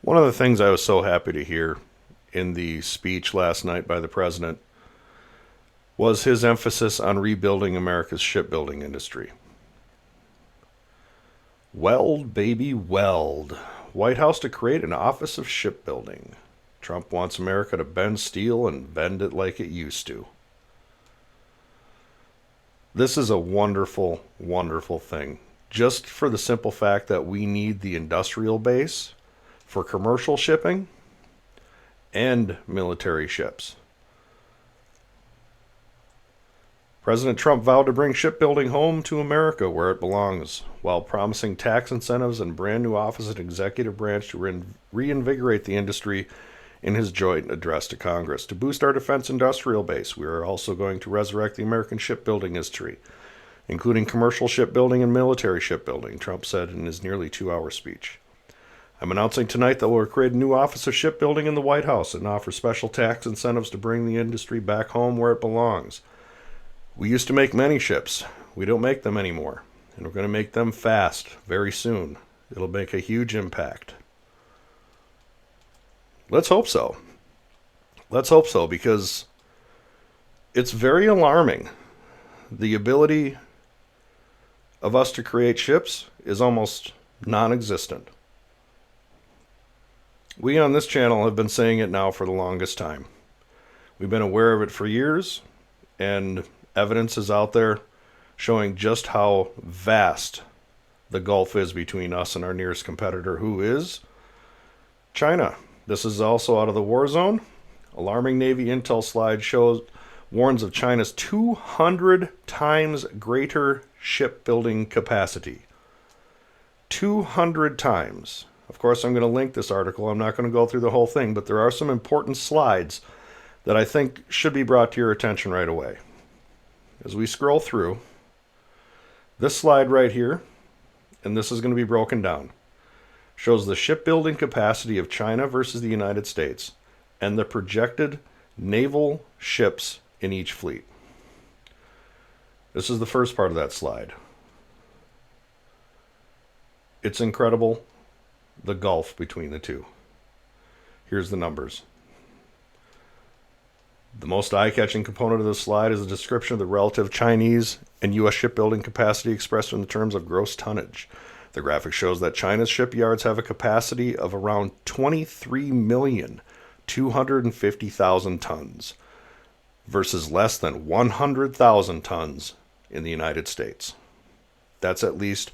One of the things I was so happy to hear in the speech last night by the president was his emphasis on rebuilding America's shipbuilding industry. Weld, baby, weld. White House to create an Office of Shipbuilding. Trump wants America to bend steel and bend it like it used to. This is a wonderful, wonderful thing. Just for the simple fact that we need the industrial base for commercial shipping and military ships. President Trump vowed to bring shipbuilding home to America where it belongs, while promising tax incentives and brand new office and executive branch to reinvigorate the industry in his joint address to Congress. To boost our defense industrial base, we are also going to resurrect the American shipbuilding history, including commercial shipbuilding and military shipbuilding, Trump said in his nearly 2-hour speech. I'm announcing tonight that we'll create a new Office of Shipbuilding in the White House and offer special tax incentives to bring the industry back home where it belongs. We used to make many ships. We don't make them anymore. And we're going to make them fast, very soon. It'll make a huge impact. Let's hope so. Let's hope so, because it's very alarming. The ability of us to create ships is almost non-existent. We on this channel have been saying it now for the longest time. We've been aware of it for years, and evidence is out there showing just how vast the gulf is between us and our nearest competitor, who is China. This is also out of the war zone. Alarming Navy intel slide warns of China's 200 times greater shipbuilding capacity. 200 times. Of course, I'm going to link this article. I'm not going to go through the whole thing, but there are some important slides that I think should be brought to your attention right away. As we scroll through, this slide right here, and this is going to be broken down, shows the shipbuilding capacity of China versus the United States and the projected naval ships in each fleet. This is the first part of that slide. It's incredible, the gulf between the two. Here's the numbers. The most eye-catching component of this slide is a description of the relative Chinese and U.S. shipbuilding capacity expressed in the terms of gross tonnage. The graphic shows that China's shipyards have a capacity of around 23,250,000 tons versus less than 100,000 tons in the United States. That's at least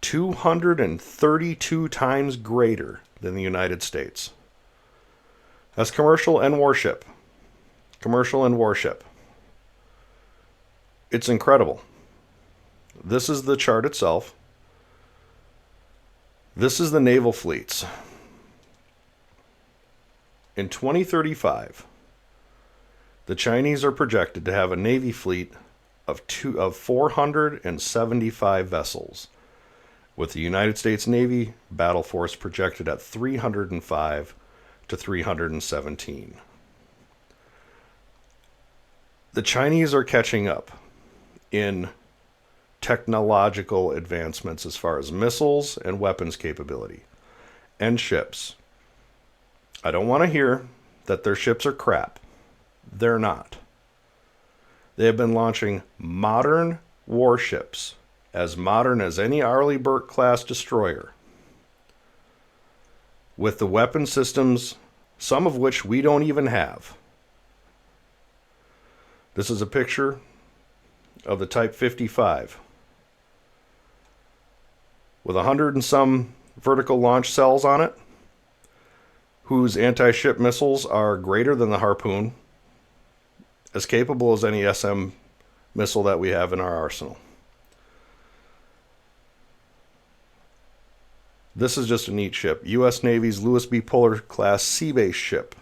232 times greater than the United States. That's commercial and warship. Commercial and warship. It's incredible. This is the chart itself. This is the naval fleets. In 2035, the Chinese are projected to have a Navy fleet of 475 vessels, with the United States Navy battle force projected at 305 to 317. The Chinese are catching up in technological advancements as far as missiles and weapons capability and ships. I don't want to hear that their ships are crap. They're not. They have been launching modern warships, as modern as any Arleigh Burke class destroyer, with the weapon systems, some of which we don't even have. This is a picture of the Type 55 with 100 and some vertical launch cells on it, whose anti-ship missiles are greater than the Harpoon, as capable as any SM missile that we have in our arsenal. This is just a neat ship. U.S. Navy's Lewis B. Puller class sea-based ship,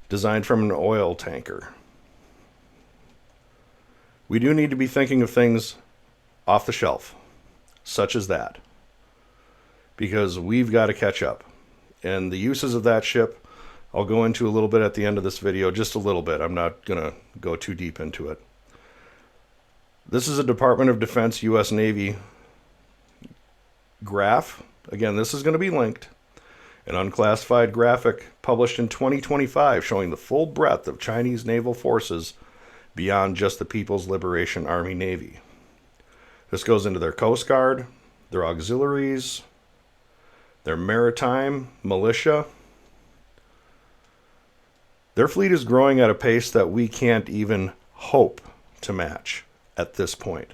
designed from an oil tanker. We do need to be thinking of things off the shelf, such as that, because we've got to catch up. And the uses of that ship, I'll go into a little bit at the end of this video, just a little bit. I'm not going to go too deep into it. This is a Department of Defense U.S. Navy graph. Again, this is going to be linked. An unclassified graphic published in 2025 showing the full breadth of Chinese naval forces beyond just the People's Liberation Army Navy. This goes into their Coast Guard, their auxiliaries, their maritime militia. Their fleet is growing at a pace that we can't even hope to match at this point.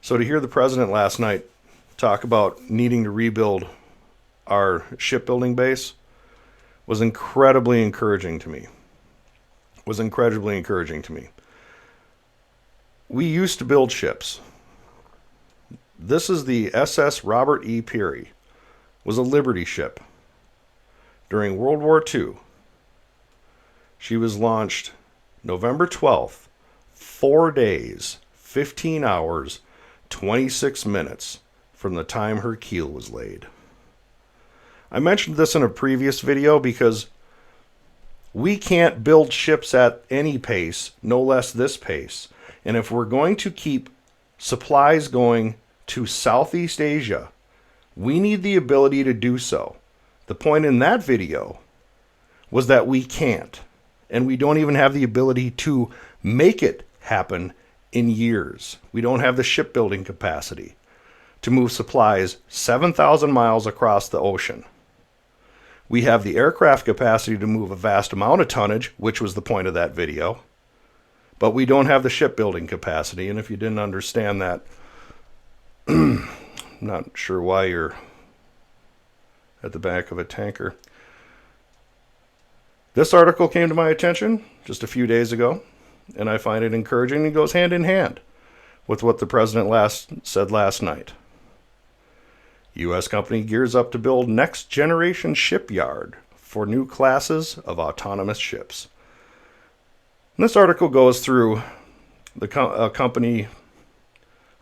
So to hear the president last night talk about needing to rebuild our shipbuilding base was incredibly encouraging to me. We used to build ships. This is the SS Robert E. Peary. Was a Liberty ship. During World War II, she was launched November 12th, 4 days, 15 hours, 26 minutes from the time her keel was laid. I mentioned this in a previous video because we can't build ships at any pace, no less this pace. And if we're going to keep supplies going to Southeast Asia, we need the ability to do so. The point in that video was that we can't. And we don't even have the ability to make it happen in years. We don't have the shipbuilding capacity to move supplies 7,000 miles across the ocean. We have the aircraft capacity to move a vast amount of tonnage, which was the point of that video. But we don't have the shipbuilding capacity. And if you didn't understand that, I'm not sure why you're at the back of a tanker. This article came to my attention just a few days ago, and I find it encouraging. It goes hand in hand with what the president said last night. U.S. company gears up to build next generation shipyard for new classes of autonomous ships. And this article goes through the company,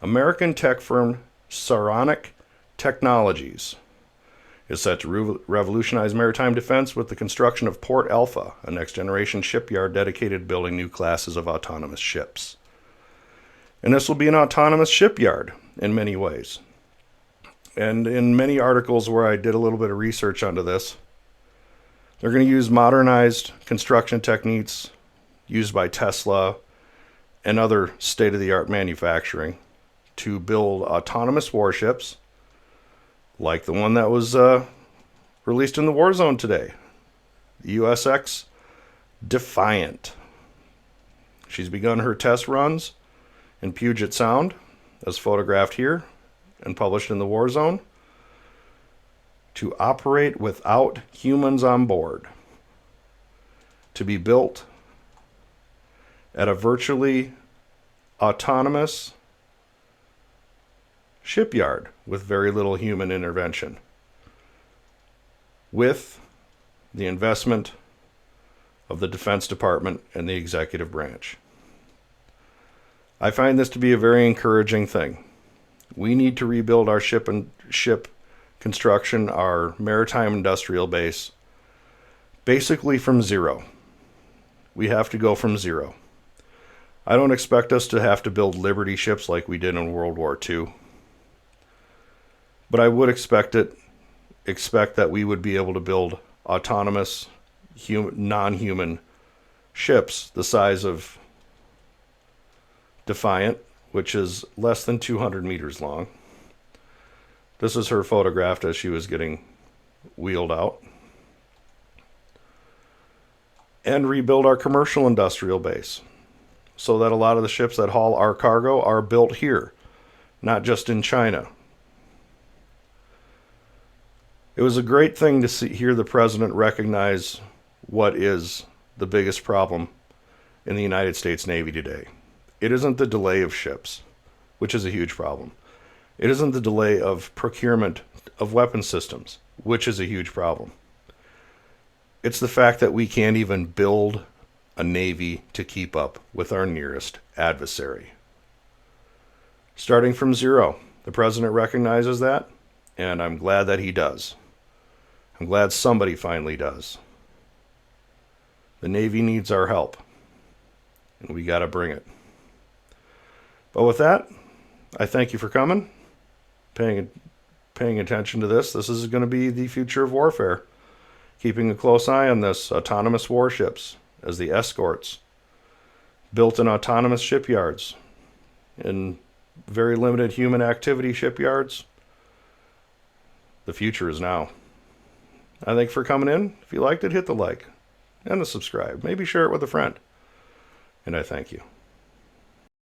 American tech firm Saronic Technologies is set to revolutionize maritime defense with the construction of Port Alpha, a next-generation shipyard dedicated to building new classes of autonomous ships. And this will be an autonomous shipyard in many ways. And in many articles where I did a little bit of research onto this, they're going to use modernized construction techniques used by Tesla and other state-of-the-art manufacturing to build autonomous warships like the one that was released in the war zone today, the USS Defiant. She's begun her test runs in Puget Sound, as photographed here and published in the war zone, to operate without humans on board, to be built at a virtually autonomous shipyard with very little human intervention, with the investment of the Defense Department and the executive branch. I find this to be a very encouraging thing. We need to rebuild our ship construction, our maritime industrial base, basically from zero. We have to go from zero. I don't expect us to have to build Liberty ships like we did in World War II. But I would expect that we would be able to build autonomous, non-human ships the size of Defiant, which is less than 200 meters long. This is her photographed as she was getting wheeled out. And rebuild our commercial industrial base so that a lot of the ships that haul our cargo are built here, not just in China. It was a great thing to hear the president recognize what is the biggest problem in the United States Navy today. It isn't the delay of ships, which is a huge problem. It isn't the delay of procurement of weapon systems, which is a huge problem. It's the fact that we can't even build a navy to keep up with our nearest adversary. Starting from zero, the president recognizes that, and I'm glad that he does. I'm glad somebody finally does. The Navy needs our help, and we got to bring it. But with that, I thank you for coming, paying paying attention to this. This is going to be the future of warfare. Keeping a close eye on this. Autonomous warships as the escorts. Built in autonomous shipyards. In very limited human activity shipyards. The future is now. I thank you for coming in. If you liked it, hit the like and the subscribe. Maybe share it with a friend. And I thank you.